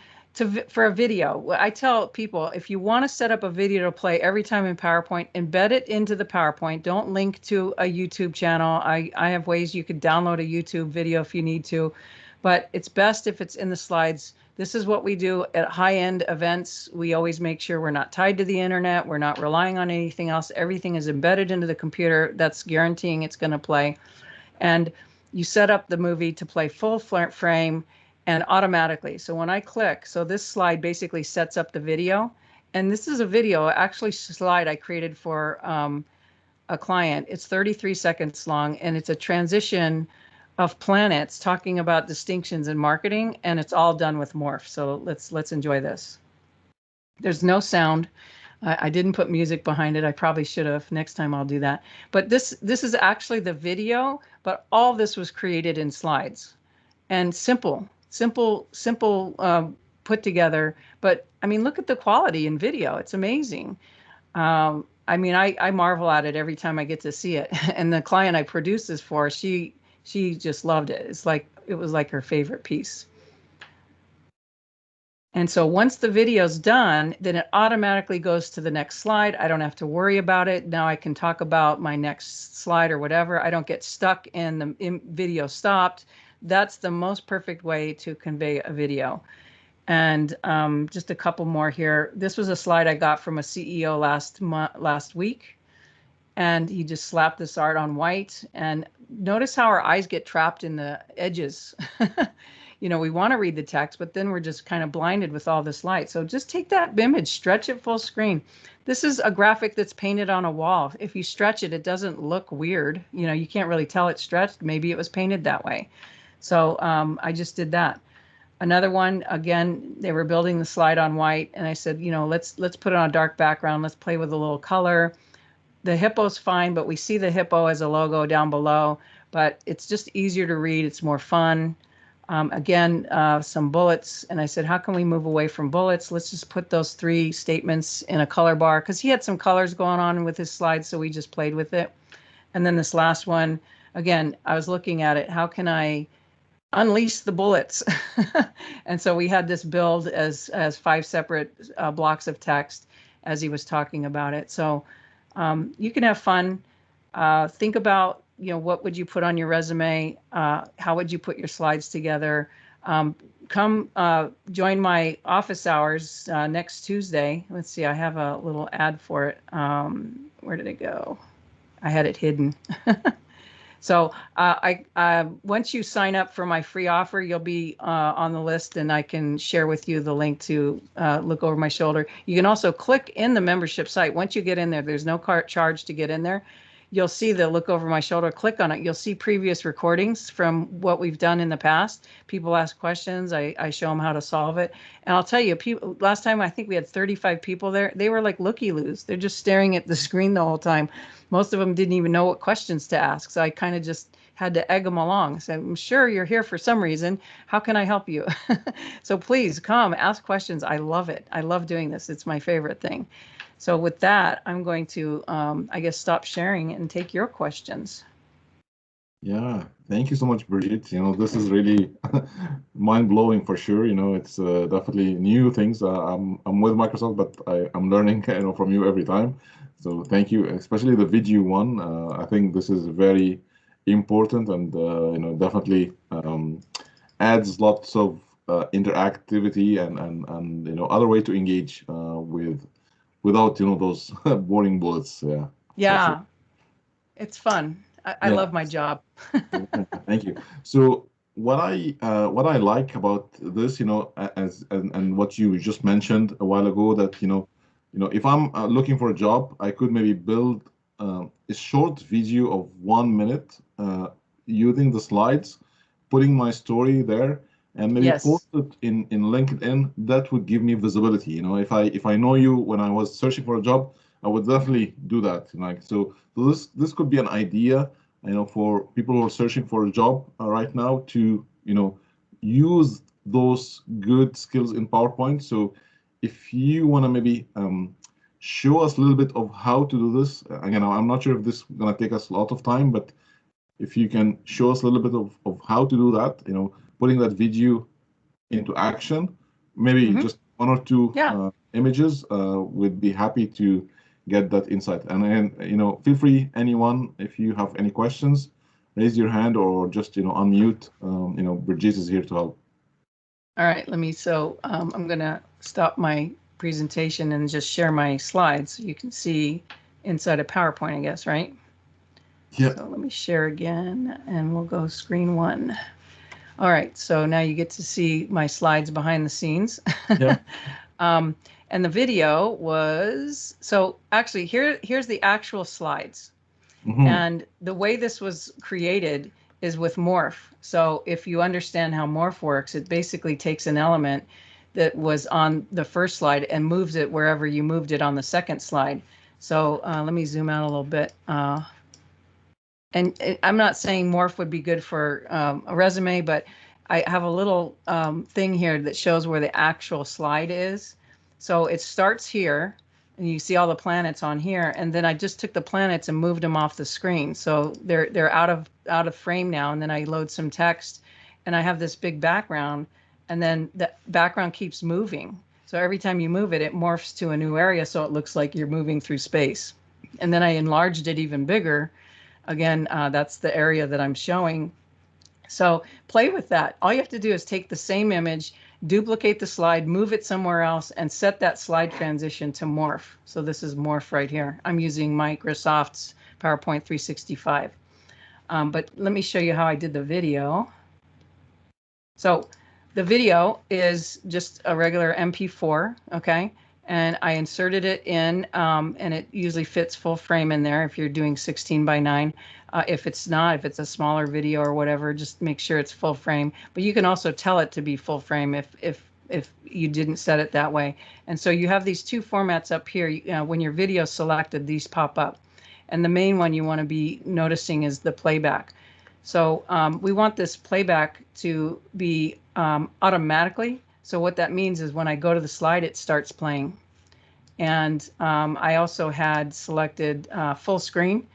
for a video, I tell people, if you want to set up a video to play every time in PowerPoint, embed it into the PowerPoint. Don't link to a YouTube channel. I have ways you could download a YouTube video if you need to, but it's best if it's in the slides. This is what we do at high-end events. We always make sure we're not tied to the internet. We're not relying on anything else. Everything is embedded into the computer. That's guaranteeing it's going to play. And you set up the movie to play full frame and automatically. So when I click, so this slide basically sets up the video. And this is a video, actually slide I created for a client. It's 33 seconds long, and it's a transition of planets talking about distinctions in marketing, and it's all done with Morph. So let's enjoy this. There's no sound. I didn't put music behind it. I probably should have. Next time I'll do that. But this is actually the video, but all this was created in slides and simple put together. But I mean, look at the quality in video. It's amazing. I mean, I marvel at it every time I get to see it. And the client I produced this for, she just loved it. It was like her favorite piece. And so once the video's done, then it automatically goes to the next slide. I don't have to worry about it. Now I can talk about my next slide or whatever. I don't get stuck in the video stopped. That's the most perfect way to convey a video. And just a couple more here. This was a slide I got from a CEO last week. And he just slapped this art on white. And notice how our eyes get trapped in the edges. We want to read the text, but then we're just kind of blinded with all this light. So just take that image, stretch it full screen. This is a graphic that's painted on a wall. If you stretch it, it doesn't look weird. You can't really tell it's stretched. Maybe it was painted that way. So I just did that. Another one, again, they were building the slide on white, and I said, let's put it on a dark background. Let's play with a little color. The hippo's fine, but we see the hippo as a logo down below, but it's just easier to read. It's more fun. Again, some bullets, and I said, how can we move away from bullets? Let's just put those 3 statements in a color bar, because he had some colors going on with his slides, so we just played with it. And then this last one, again, I was looking at it. How can I unleash the bullets. And so we had this build as 5 separate blocks of text as he was talking about it. So you can have fun. Think about, what would you put on your resume? How would you put your slides together? Come join my office hours next Tuesday. Let's see, I have a little ad for it. Where did it go? I had it hidden. So once you sign up for my free offer, you'll be on the list, and I can share with you the link to look over my shoulder. You can also click in the membership site. Once you get in there, there's no charge to get in there. You'll see the look over my shoulder, click on it. You'll see previous recordings from what we've done in the past. People ask questions. I show them how to solve it. And I'll tell you, last time I think we had 35 people there. They were like looky-loos. They're just staring at the screen the whole time. Most of them didn't even know what questions to ask. So I kind of just had to egg them along. So I'm sure you're here for some reason. How can I help you? So please come, ask questions. I love it. I love doing this. It's my favorite thing. So with that, I'm going to, I guess, stop sharing and take your questions. Yeah, thank you so much, Brigitte. This is really mind-blowing for sure. It's definitely new things. I'm with Microsoft, but I'm learning, from you every time. So thank you, especially the video one. I think this is very important, and definitely adds lots of interactivity and other way to engage without those boring bullets. Yeah. Yeah, sure. it's fun. I Yeah. love my job. Thank you. So what I like about this, and what you just mentioned a while ago, that if I'm looking for a job, I could maybe build a short video of 1 minute using the slides, putting my story there, and maybe Yes. post it in LinkedIn. That would give me visibility. If I know you when I was searching for a job, I would definitely do that. So this could be an idea, for people who are searching for a job right now to use those good skills in PowerPoint. So if you want to maybe show us a little bit of how to do this, again, I'm not sure if this is going to take us a lot of time, but if you can show us a little bit of how to do that, putting that video into action, maybe just 1 or 2 images, we'd be happy to get that insight. And then, feel free, anyone, if you have any questions, raise your hand or just, unmute. Brigitte is here to help. All right, I'm going to stop my presentation and just share my slides. You can see inside a PowerPoint, I guess, right? Yeah. So let me share again, and we'll go screen 1. All right, so now you get to see my slides behind the scenes. Yeah. And the video was, so actually here's the actual slides. Mm-hmm. And the way this was created is with Morph. So if you understand how Morph works, it basically takes an element that was on the first slide and moves it wherever you moved it on the second slide. So let me zoom out a little bit. And I'm not saying Morph would be good for a resume, but I have a little thing here that shows where the actual slide is. So it starts here, and you see all the planets on here, and then I just took the planets and moved them off the screen. So they're out of frame now, and then I load some text, and I have this big background, and then the background keeps moving. So every time you move it, it morphs to a new area, so it looks like you're moving through space. And then I enlarged it even bigger. Again, that's the area that I'm showing. So play with that. All you have to do is take the same image, duplicate the slide, move it somewhere else, and set that slide transition to Morph. So this is Morph right here. I'm using Microsoft's PowerPoint 365. But let me show you how I did the video. So the video is just a regular MP4, okay? And I inserted it in, and it usually fits full frame in there if you're doing 16:9. If it's not, if it's a smaller video or whatever, just make sure it's full frame. But you can also tell it to be full frame if you didn't set it that way. And so you have these 2 formats up here. When your video is selected, these pop up. And the main one you want to be noticing is the playback. So we want this playback to be automatically. So what that means is when I go to the slide, it starts playing. And I also had selected full screen.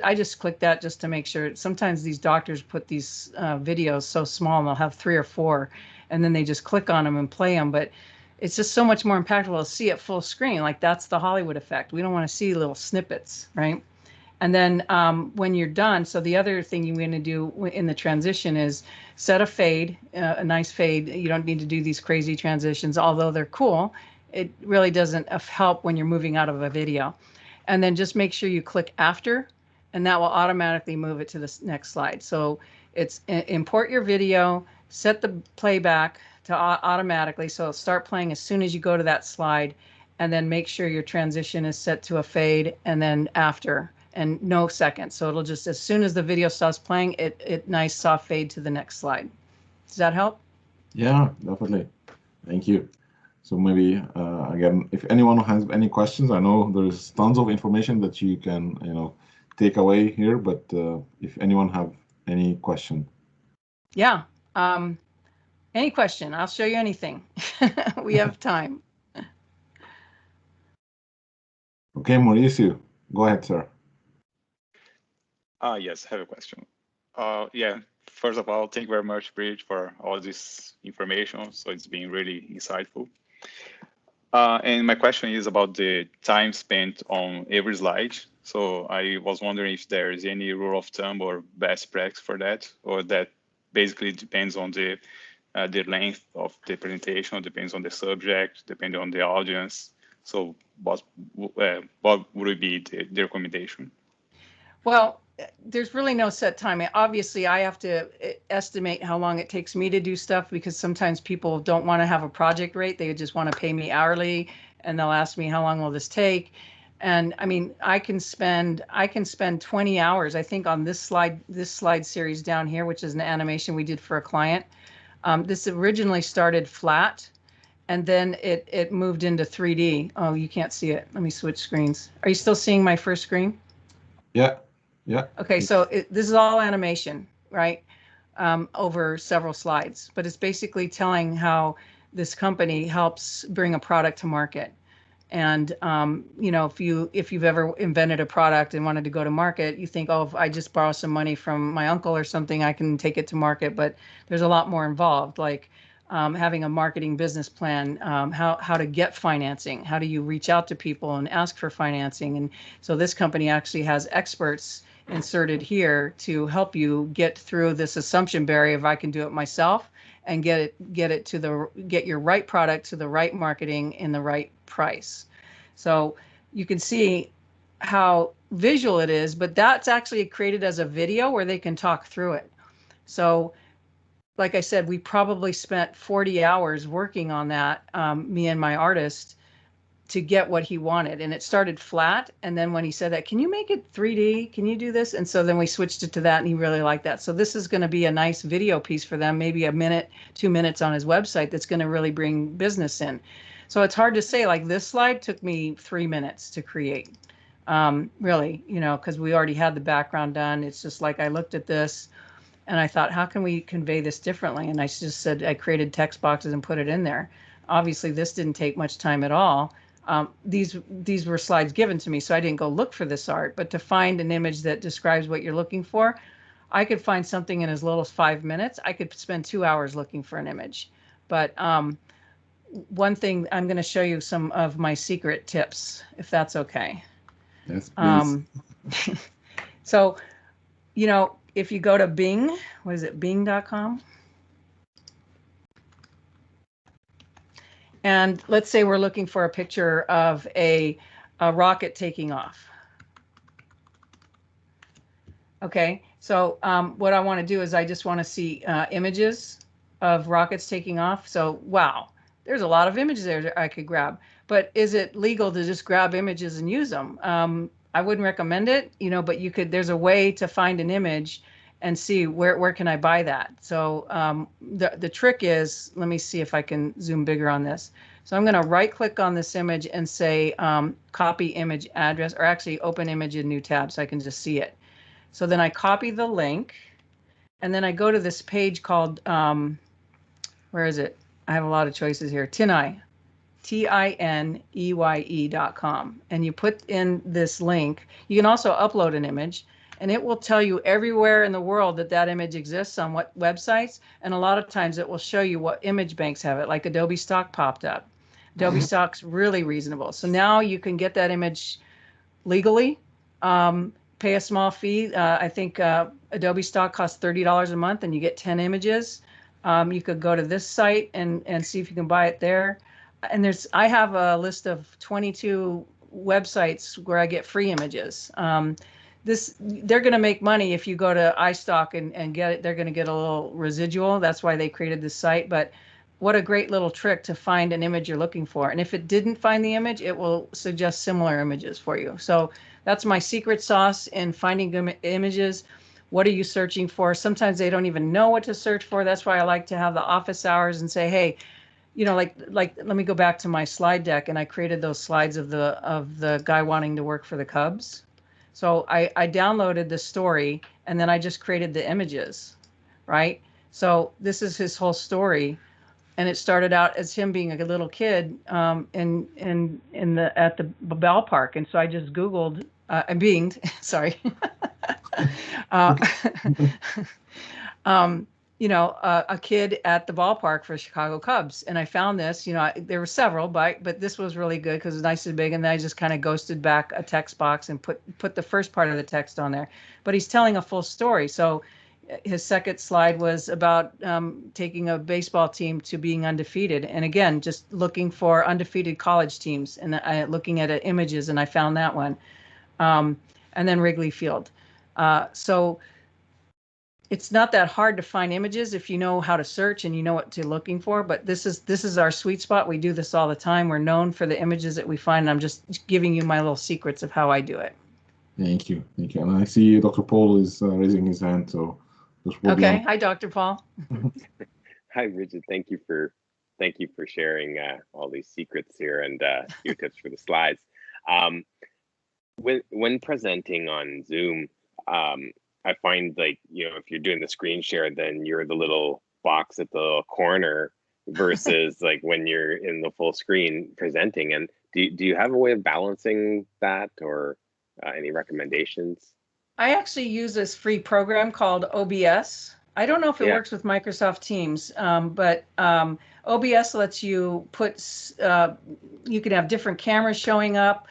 I just click that just to make sure. Sometimes these doctors put these videos so small and they'll have 3 or 4 and then they just click on them and play them. But it's just so much more impactful to see it full screen. Like that's the Hollywood effect. We don't want to see little snippets, right? And then when you're done, so the other thing you're going to do in the transition is set a fade, a nice fade. You don't need to do these crazy transitions, although they're cool. It really doesn't help when you're moving out of a video. And then just make sure you click after, and that will automatically move it to the next slide. So it's import your video, set the playback to automatically, so it'll start playing as soon as you go to that slide, and then make sure your transition is set to a fade and then after, and no seconds. So it'll just, as soon as the video stops playing, it nice soft fade to the next slide. Does that help? Yeah, definitely. Thank you. So maybe again, if anyone has any questions, I know there's tons of information that you can take away here, but if anyone have any question. Yeah. Any question? I'll show you anything. We have time. Okay, Mauricio, go ahead, sir. Yes, I have a question. Yeah, first of all, thank you very much, Bridge, for all this information. So it's been really insightful. And my question is about the time spent on every slide. So I was wondering if there is any rule of thumb or best practice for that, or that basically depends on the length of the presentation, depends on the subject, depending on the audience. So what would be the recommendation? Well, there's really no set time. Obviously, I have to estimate how long it takes me to do stuff, because sometimes people don't want to have a project rate. They just want to pay me hourly, and they'll ask me, how long will this take? And I mean, I can spend 20 hours, I think, on this slide series down here, which is an animation we did for a client. This originally started flat, and then it moved into 3D. Oh, you can't see it. Let me switch screens. Are you still seeing my first screen? Yeah. Yeah. Okay, so this is all animation, right? Over several slides, but it's basically telling how this company helps bring a product to market. And if you've ever invented a product and wanted to go to market, you think, oh, if I just borrow some money from my uncle or something, I can take it to market. But there's a lot more involved, like having a marketing business plan, how to get financing, how do you reach out to people and ask for financing. And so this company actually has experts inserted here to help you get through this assumption barrier of I can do it myself, and get your right product to the right marketing in the right price. So you can see how visual it is, but that's actually created as a video where they can talk through it. So like I said, we probably spent 40 hours working on that, me and my artist, to get what he wanted. And it started flat. And then when he said that, can you make it 3D? Can you do this? And so then we switched it to that, and he really liked that. So this is going to be a nice video piece for them, maybe a minute, 2 minutes on his website that's going to really bring business in. So it's hard to say, like this slide took me 3 minutes to create, really, because we already had the background done. It's just like I looked at this and I thought, how can we convey this differently? And I just said, I created text boxes and put it in there. Obviously, this didn't take much time at all. These were slides given to me, so I didn't go look for this art. But to find an image that describes what you're looking for, I could find something in as little as 5 minutes. I could spend 2 hours looking for an image. But one thing, I'm going to show you some of my secret tips, if that's okay. Yes, please. So, if you go to Bing, what is it, Bing.com? And let's say we're looking for a picture of a rocket taking off. Okay, so what I want to do is I just want to see images of rockets taking off. So, wow, there's a lot of images there that I could grab. But is it legal to just grab images and use them? I wouldn't recommend it, but you could. There's a way to find an image and see where can I buy that. So the trick is, let me see if I can zoom bigger on this. So I'm going to right click on this image and say copy image address, or actually open image in new tab so I can just see it. So then I copy the link, and then I go to this page called, where is it? I have a lot of choices here. Tineye, TINEYE.com. And you put in this link. You can also upload an image, and it will tell you everywhere in the world that that image exists on what websites. And a lot of times it will show you what image banks have it, like Adobe Stock popped up. Adobe Stock's really reasonable. So now you can get that image legally, pay a small fee. I think Adobe Stock costs $30 a month and you get 10 images. You could go to this site and see if you can buy it there. And I have a list of 22 websites where I get free images. They're going to make money if you go to iStock and get it. They're going to get a little residual. That's why they created this site. But what a great little trick to find an image you're looking for. And if it didn't find the image, it will suggest similar images for you. So that's my secret sauce in finding images. What are you searching for? Sometimes they don't even know what to search for. That's why I like to have the office hours and say, hey, you know, like let me go back to my slide deck, and I created those slides of the guy wanting to work for the Cubs. So I downloaded the story and then I just created the images, right? So this is his whole story, and it started out as him being a little kid at the ballpark, and so I just Googled Binged, sorry. You know, a kid at the ballpark for Chicago Cubs. And I found this, you know, there were several, but this was really good because it's nice and big. And then I just kind of ghosted back a text box and put the first part of the text on there. But he's telling a full story. So his second slide was about taking a baseball team to being undefeated. And again, just looking for undefeated college teams and looking at images, and I found that one. And then Wrigley Field. So it's not that hard to find images if you know how to search and you know what you're looking for, but this is our sweet spot. We do this all the time. We're known for the images that we find, and I'm just giving you my little secrets of how I do it. Thank you. And I see Dr. Paul is raising his hand, so this will okay. Hi, Dr. Paul. Hi, Bridget. Thank you for sharing all these secrets here and your tips for the slides. When presenting on Zoom, I find, like, you know, if you're doing the screen share, then you're the little box at the corner versus like when you're in the full screen presenting. And do you have a way of balancing that, or any recommendations? I actually use this free program called OBS. I don't know if it works with Microsoft Teams, but OBS lets you you can have different cameras showing up.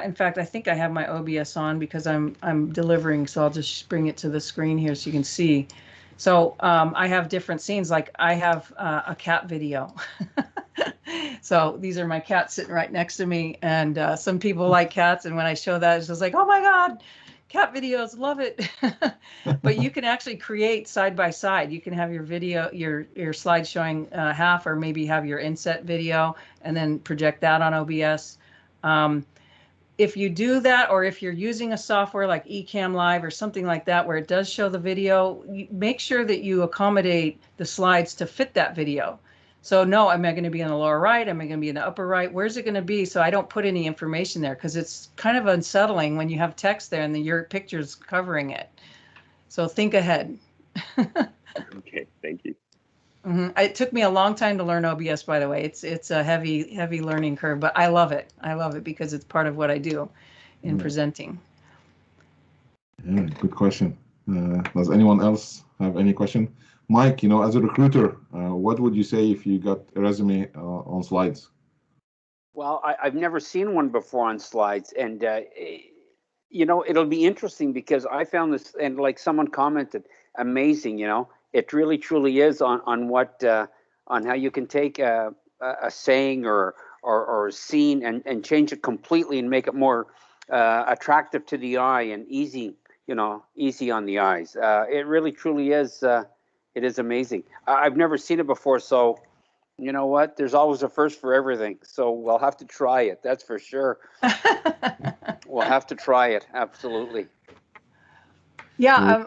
In fact, I think I have my OBS on because I'm delivering, so I'll just bring it to the screen here so you can see. So I have different scenes, like I have a cat video. So these are my cats sitting right next to me, and some people like cats, and when I show that, it's just like, oh my God, cat videos, love it. But you can actually create side by side. You can have your video, your slide showing half, or maybe have your inset video and then project that on OBS. If you do that, or if you're using a software like Ecamm Live or something like that, where it does show the video, make sure that you accommodate the slides to fit that video. So no, am I going to be in the lower right? Am I going to be in the upper right? Where's it going to be? So I don't put any information there, because it's kind of unsettling when you have text there and then your picture's covering it. So think ahead. Okay, thank you. It took me a long time to learn OBS, by the way. It's a heavy learning curve, but I love it. I love it because it's part of what I do in presenting. Yeah, good question. Does anyone else have any question? Mike, you know, as a recruiter, what would you say if you got a resume on slides? Well, I've never seen one before on slides, and you know, it'll be interesting because I found this, and like someone commented, amazing. You know, it really truly is on what on how you can take a saying or a scene and change it completely and make it more attractive to the eye and easy, you know, easy on the eyes. It really truly is. It is amazing. I've never seen it before, so you know what? There's always a first for everything. So we'll have to try it. That's for sure. We'll have to try it. Absolutely. Yeah.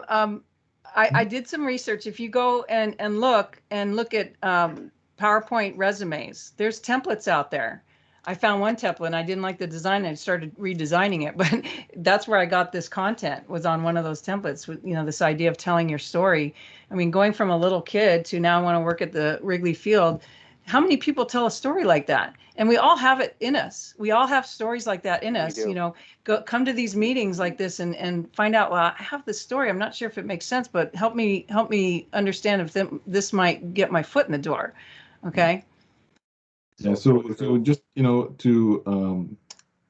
I did some research. If you go and look at PowerPoint resumes, there's templates out there. I found one template and I didn't like the design. I started redesigning it, but that's where I got this content, was on one of those templates. You know, this idea of telling your story. I mean, going from a little kid to now I want to work at the Wrigley Field, how many people tell a story like that? And we all have it in us. We all have stories like that in us. do. You know, come to these meetings like this and find out, well, I have this story. I'm not sure if it makes sense, but help me understand if this might get my foot in the door. Okay. Yeah. So just, you know, to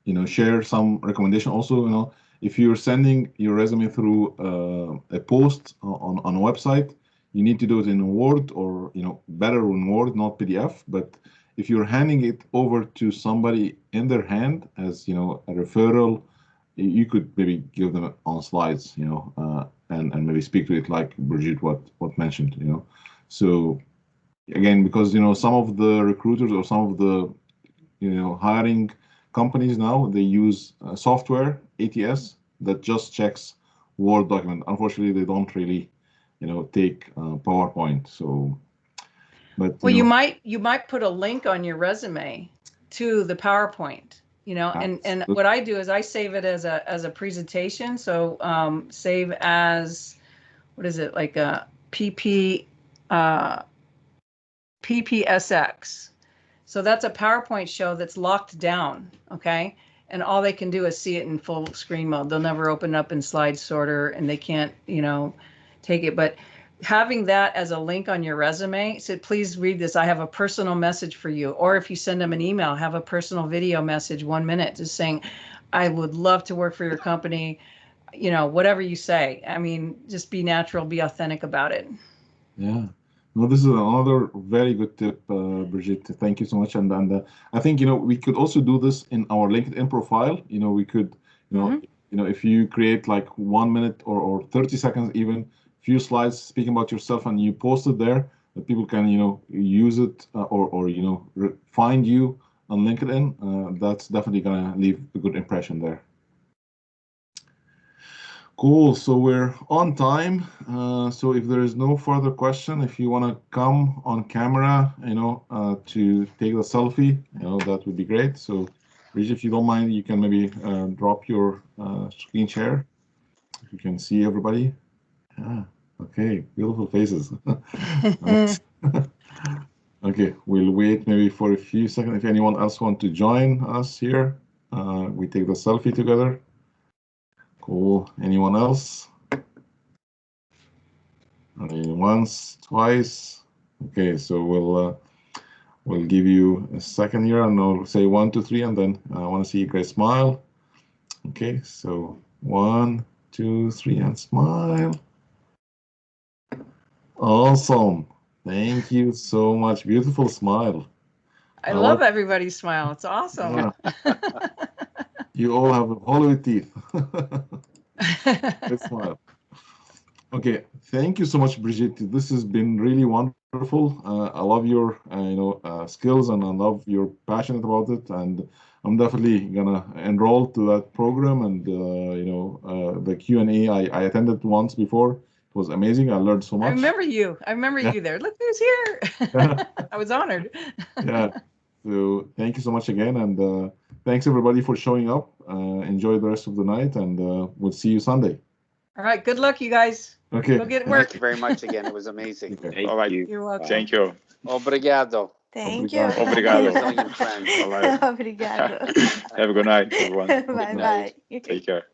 you know, share some recommendation also, you know, if you're sending your resume through a post on a website, you need to do it in Word, or, you know, better in Word, not PDF. But if you're handing it over to somebody in their hand as, you know, a referral, you could maybe give them on slides, you know, and maybe speak to it like Brigitte what mentioned, you know. So again, because, you know, some of the recruiters or some of the, you know, hiring companies now, they use software, ATS, that just checks Word document. Unfortunately, they don't really, you know, take PowerPoint. So, but well, you might put a link on your resume to the PowerPoint, you know, and what I do is I save it as a presentation. So save as, what is it, like a PPSX. So that's a PowerPoint show that's locked down, okay? And all they can do is see it in full screen mode. They'll never open it up in slide sorter, and they can't, you know, take it. But having that as a link on your resume, say, please read this. I have a personal message for you. Or if you send them an email, have a personal video message, 1 minute, just saying, I would love to work for your company. You know, whatever you say. I mean, just be natural, be authentic about it. Yeah. No, this is another very good tip, Brigitte. Thank you so much. And I think, you know, we could also do this in our LinkedIn profile. You know, we could, you know, you know, if you create like 1 minute or 30 seconds, even few slides speaking about yourself, and you post it there, that people can, you know, use it or you know, find you on LinkedIn. That's definitely gonna leave a good impression there. Cool. So we're on time. So if there is no further question, if you want to come on camera, you know, to take the selfie, you know, that would be great. So, Brigitte, if you don't mind, you can maybe drop your screen share. If you can see everybody. Yeah. Okay. Beautiful faces. Okay. We'll wait maybe for a few seconds. If anyone else want to join us here, we take the selfie together. Cool. Anyone else? Once, twice. Okay, so we'll give you a second here, and I'll say 1, 2, 3, and then I want to see you guys smile. Okay, so 1, 2, 3, and smile. Awesome. Thank you so much. Beautiful smile. I love everybody's smile. It's awesome. Yeah. You all have Hollywood teeth. Good smile. Okay, thank you so much, Brigitte. This has been really wonderful. I love your, you know, skills, and I love you're passionate about it. And I'm definitely gonna enroll to that program. And you know, the Q&A I attended once before. It was amazing. I learned so much. I remember you. I remember you there. Look who's here. I was honored. Yeah. So thank you so much again, and thanks everybody for showing up. Enjoy the rest of the night, and we'll see you Sunday. All right. Good luck, you guys. Okay. Go get work. Thank you very much again. It was amazing. Okay. Thank All right. you. You're welcome. Thank you. Obrigado. Thank you. Obrigado. Brazilian friends. All right. Obrigado. Have a good night, everyone. Bye bye. Take care.